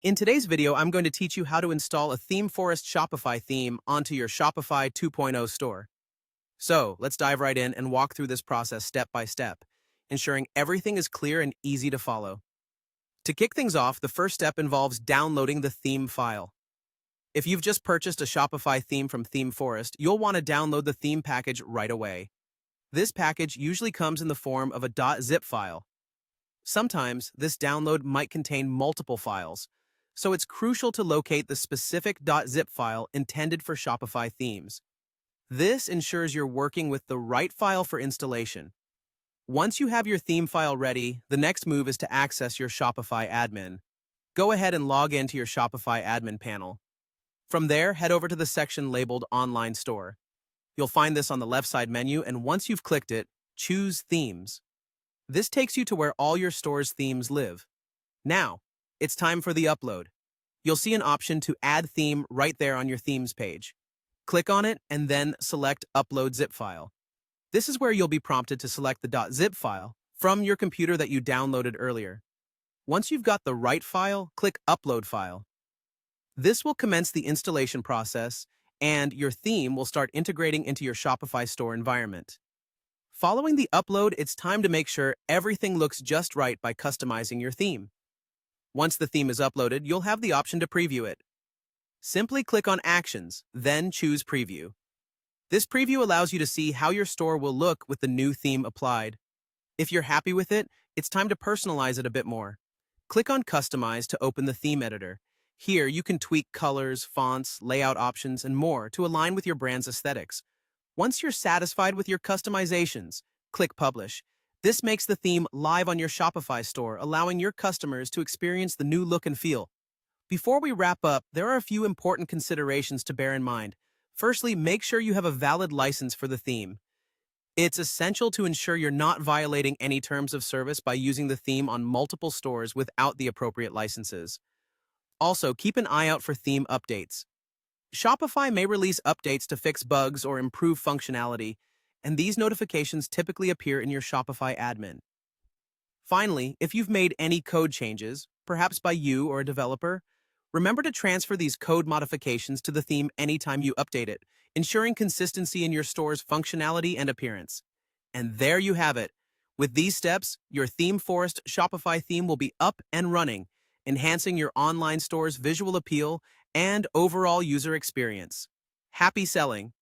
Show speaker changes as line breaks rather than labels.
In today's video, I'm going to teach you how to install a Themeforest Shopify theme onto your Shopify 2.0 store. So, let's dive right in and walk through this process step by step, ensuring everything is clear and easy to follow. To kick things off, the first step involves downloading the theme file. If you've just purchased a Shopify theme from Themeforest, you'll want to download the theme package right away. This package usually comes in the form of a .zip file. Sometimes, this download might contain multiple files, so it's crucial to locate the specific .zip file intended for Shopify themes. This ensures you're working with the right file for installation. Once you have your theme file ready, the next move is to access your Shopify admin. Go ahead and log into your Shopify admin panel. From there, head over to the section labeled Online Store. You'll find this on the left side menu, and once you've clicked it, choose Themes. This takes you to where all your store's themes live. Now, it's time for the upload. You'll see an option to add theme right there on your themes page. Click on it and then select Upload Zip File. This is where you'll be prompted to select the .zip file from your computer that you downloaded earlier. Once you've got the right file, click Upload File. This will commence the installation process, and your theme will start integrating into your Shopify store environment. Following the upload, it's time to make sure everything looks just right by customizing your theme. Once the theme is uploaded, you'll have the option to preview it. Simply click on Actions, then choose Preview. This preview allows you to see how your store will look with the new theme applied. If you're happy with it, it's time to personalize it a bit more. Click on Customize to open the theme editor. Here, you can tweak colors, fonts, layout options, and more to align with your brand's aesthetics. Once you're satisfied with your customizations, click Publish. This makes the theme live on your Shopify store, allowing your customers to experience the new look and feel. Before we wrap up, there are a few important considerations to bear in mind. Firstly, make sure you have a valid license for the theme. It's essential to ensure you're not violating any terms of service by using the theme on multiple stores without the appropriate licenses. Also, keep an eye out for theme updates. Shopify may release updates to fix bugs or improve functionality, and these notifications typically appear in your Shopify admin. Finally, if you've made any code changes, perhaps by you or a developer, remember to transfer these code modifications to the theme anytime you update it, ensuring consistency in your store's functionality and appearance. And there you have it. With these steps, your Themeforest Shopify theme will be up and running, enhancing your online store's visual appeal and overall user experience. Happy selling!